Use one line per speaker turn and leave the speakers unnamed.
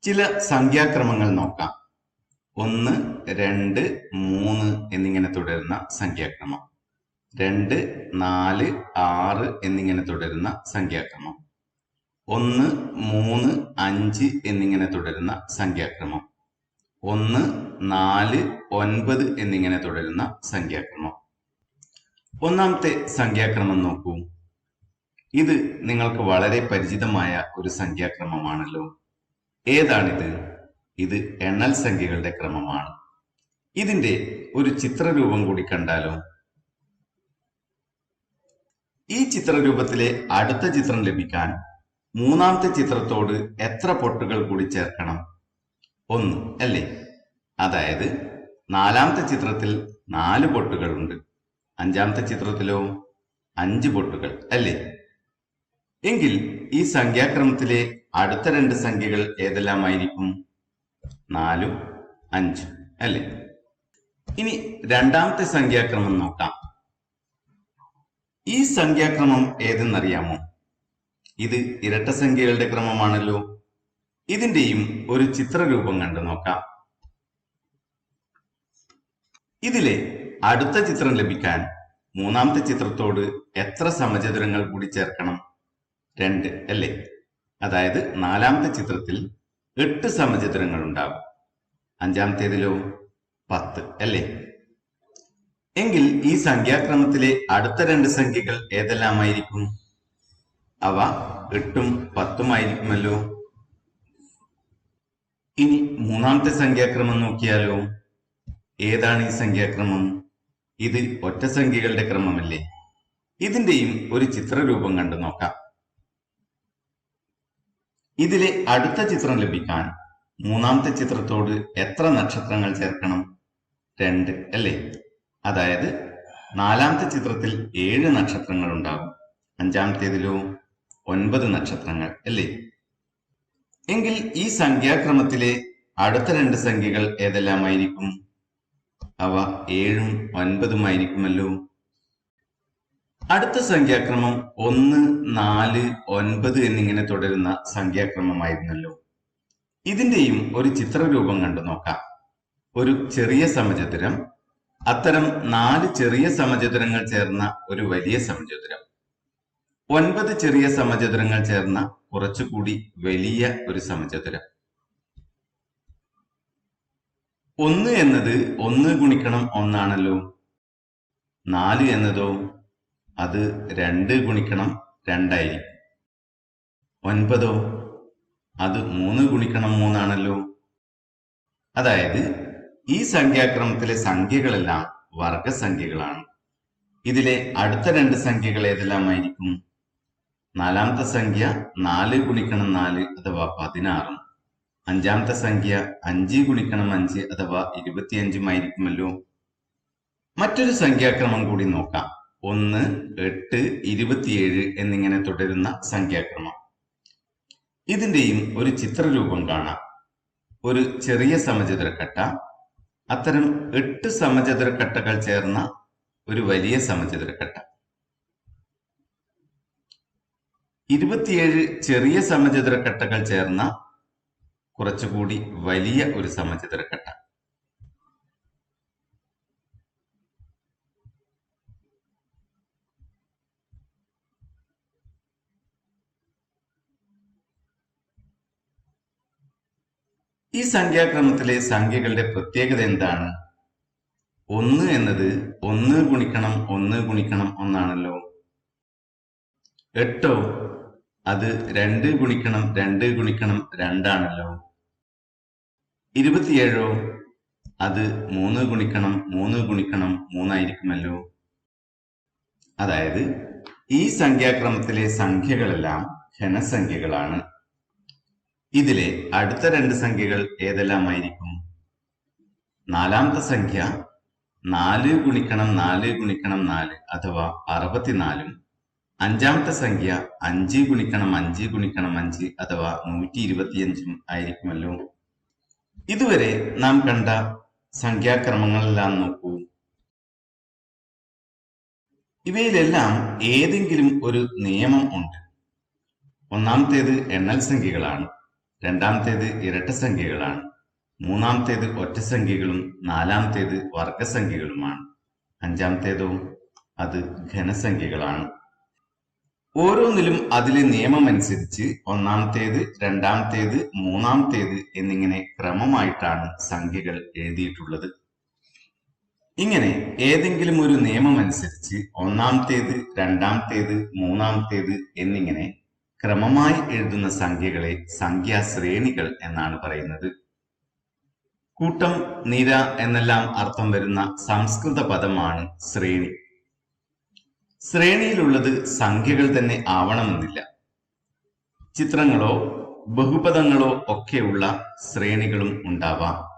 ചില സംഖ്യാക്രമങ്ങൾ നോക്കാം. 1, 2, 3 എന്നിങ്ങനെ തുടരുന്ന സംഖ്യാക്രമം. 2, 4, 6 എന്നിങ്ങനെ തുടരുന്ന സംഖ്യാക്രമം. 1, 3, 5 എന്നിങ്ങനെ തുടരുന്ന സംഖ്യാക്രമം. 1, 4, 9 എന്നിങ്ങനെ തുടരുന്ന സംഖ്യാക്രമം. ഒന്നാമത്തെ സംഖ്യാക്രമം നോക്കൂ. ഇത് നിങ്ങൾക്ക് വളരെ പരിചിതമായ ഒരു സംഖ്യാക്രമമാണല്ലോ. ഏതാണിത്? ഇത് എണ്ണൽ സംഖ്യകളുടെ ക്രമമാണ്. ഇതിന്റെ ഒരു ചിത്രരൂപം കൂടി കണ്ടാലോ? ഈ ചിത്രരൂപത്തിലെ അടുത്ത ചിത്രം ലഭിക്കാൻ മൂന്നാമത്തെ ചിത്രത്തോട് എത്ര പൊട്ടുകൾ കൂടി ചേർക്കണം? 1 അല്ലേ? അതായത് നാലാമത്തെ ചിത്രത്തിൽ 4 പൊട്ടുകൾ ഉണ്ട്. അഞ്ചാമത്തെ ചിത്രത്തിലോ 5 പൊട്ടുകൾ അല്ലേ? എങ്കിൽ ഈ സംഖ്യാക്രമത്തിലെ അടുത്ത 2 സംഖ്യകൾ ഏതെല്ലാമായിരിക്കും? 4ഉം 5ഉം അല്ലേ? ഇനി രണ്ടാമത്തെ സംഖ്യാക്രമം നോക്കാം. ഈ സംഖ്യാക്രമം ഏതെന്നറിയാമോ? ഇത് ഇരട്ട സംഖ്യകളുടെ ക്രമമാണല്ലോ. ഇതിന്റെയും ഒരു ചിത്രരൂപം കണ്ടു നോക്കാം. ഇതിലെ അടുത്ത ചിത്രം ലഭിക്കാൻ മൂന്നാമത്തെ ചിത്രത്തോട് എത്ര സമചതുരങ്ങൾ കൂടി ചേർക്കണം? 2 അല്ലേ? അതായത് നാലാമത്തെ ചിത്രത്തിൽ 8 സമചതുരങ്ങൾ ഉണ്ടാകും. അഞ്ചാമത്തേതിലോ 10 അല്ലേ? എങ്കിൽ ഈ സംഖ്യാക്രമത്തിലെ അടുത്ത 2 സംഖ്യകൾ ഏതെല്ലാമായിരിക്കും? അവ 8ഉം 10ഉം ആയിരിക്കുമല്ലോ. ഇനി മൂന്നാമത്തെ സംഖ്യാക്രമം നോക്കിയാലോ? ഏതാണ് ഈ സംഖ്യാക്രമം? ഇത് ഒറ്റ സംഖ്യകളുടെ ക്രമമല്ലേ? ഇതിന്റെയും ഒരു ചിത്രരൂപം കണ്ടു നോക്കാം. ഇതിലെ അടുത്ത ചിത്രം ലഭിക്കാൻ മൂന്നാമത്തെ ചിത്രത്തോട് എത്ര നക്ഷത്രങ്ങൾ ചേർക്കണം? 2 അല്ലേ? അതായത് നാലാമത്തെ ചിത്രത്തിൽ 7 നക്ഷത്രങ്ങൾ ഉണ്ടാകും. അഞ്ചാമത്തേതിലോ 9 നക്ഷത്രങ്ങൾ അല്ലേ? എങ്കിൽ ഈ സംഖ്യാക്രമത്തിലെ അടുത്ത 2 സംഖ്യകൾ ഏതെല്ലാമായിരിക്കും? അവ 7ഉം 9ഉം ആയിരിക്കുമല്ലോ. അടുത്ത സംഖ്യാക്രമം 1, 4, 9 എന്നിങ്ങനെ തുടരുന്ന സംഖ്യാക്രമമായിരുന്നല്ലോ. ഇതിന്റെയും ഒരു ചിത്രരൂപം കണ്ടു നോക്കാം. ഒരു ചെറിയ സമചതുരം, അത്തരം 4 ചെറിയ സമചതുരങ്ങൾ ചേർന്ന ഒരു വലിയ സമചതുരം, 9 ചെറിയ സമചതുരങ്ങൾ ചേർന്ന കുറച്ചുകൂടി വലിയ ഒരു സമചതുരം. 1 എന്നത് 1 ഗുണിക്കണം 1 ആണല്ലോ. 4 എന്നതോ അത് 2 ഗുണിക്കണം 2 ആയിരിക്കും. 9 അത് 3 ഗുണിക്കണം 3 ആണല്ലോ. അതായത് ഈ സംഖ്യാക്രമത്തിലെ സംഖ്യകളെല്ലാം വർഗസംഖ്യകളാണ്. ഇതിലെ അടുത്ത 2 സംഖ്യകൾ ഏതെല്ലാമായിരിക്കും? നാലാമത്തെ സംഖ്യ 4 ഗുണിക്കണം 4 അഥവാ 16ഉം അഞ്ചാമത്തെ സംഖ്യ 5 ഗുണിക്കണം 5 അഥവാ 25ഉം ആയിരിക്കുമല്ലോ. മറ്റൊരു സംഖ്യാക്രമം കൂടി നോക്കാം. 1, 8, 27 എന്നിങ്ങനെ തുടരുന്ന സംഖ്യാക്രമം. ഇതിന്റെയും ഒരു ചിത്രരൂപം കാണാം. ഒരു ചെറിയ സമചതുരക്കട്ട, അത്തരം 8 സമചതുരക്കട്ടകൾ ചേർന്ന ഒരു വലിയ സമചതുരക്കട്ട, 27 ചെറിയ സമചതുരക്കട്ടകൾ ചേർന്ന കുറച്ചുകൂടി വലിയ ഒരു സമചതുരക്കട്ട. ഈ സംഖ്യാക്രമത്തിലെ സംഖ്യകളുടെ പ്രത്യേകത എന്താണ്? 1 എന്നത് 1 ഗുണിക്കണം 1 ഗുണിക്കണം 1 ആണല്ലോ. 8 അത് 2 ഗുണിക്കണം 2 ഗുണിക്കണം 2 ആണല്ലോ. 27 അത് 3 ഗുണിക്കണം 3 ഗുണിക്കണം 3 ആയിരിക്കുമല്ലോ. അതായത് ഈ സംഖ്യാക്രമത്തിലെ സംഖ്യകളെല്ലാം ഘനസംഖ്യകളാണ്. ഇതിലെ അടുത്ത 2 സംഖ്യകൾ ഏതെല്ലാമായിരിക്കും? നാലാമത്തെ സംഖ്യ 4 ഗുണിക്കണം 4 ഗുണിക്കണം 4 അഥവാ 64ഉം അഞ്ചാമത്തെ സംഖ്യ 5 ഗുണിക്കണം 5 ഗുണിക്കണം 5 അഥവാ 125ഉം ആയിരിക്കുമല്ലോ. ഇതുവരെ നാം കണ്ട സംഖ്യാക്രമങ്ങളെല്ലാം നോക്കൂ. ഇവയിലെല്ലാം ഏതെങ്കിലും ഒരു നിയമം ഉണ്ട്. ഒന്നാമത്തേത് എണ്ണൽ സംഖ്യകളാണ്. രണ്ടാമത്തേത് ഇരട്ടസംഖ്യകളാണ്, മൂന്നാമത്തേത് ഒറ്റസംഖ്യകളും നാലാമത്തേത് വർഗസംഖ്യകളുമാണ്. അഞ്ചാമത്തേതോ അത് ഘനസംഖ്യകളാണ്. ഓരോന്നിലും അതിലെ നിയമമനുസരിച്ച് ഒന്നാമത്തേത്, രണ്ടാമത്തേത്, മൂന്നാമത്തേത് എന്നിങ്ങനെ ക്രമമായിട്ടാണ് സംഖ്യകൾ എഴുതിയിട്ടുള്ളത്. ഇങ്ങനെ ഏതെങ്കിലും ഒരു നിയമമനുസരിച്ച് ഒന്നാമത്തേത്, രണ്ടാമത്തേത്, മൂന്നാമത്തേത് എന്നിങ്ങനെ ക്രമമായി എഴുതുന്ന സംഖ്യകളെ സംഖ്യാശ്രേണികൾ എന്നാണ് പറയുന്നത്. കൂട്ടം, നിര എന്നെല്ലാം അർത്ഥം വരുന്ന സംസ്കൃത പദമാണ് ശ്രേണി. ശ്രേണിയിലുള്ളത് സംഖ്യകൾ തന്നെ ആവണമെന്നില്ല. ചിത്രങ്ങളോ ബഹുപദങ്ങളോ ഒക്കെയുള്ള ശ്രേണികളും ഉണ്ടാവാം.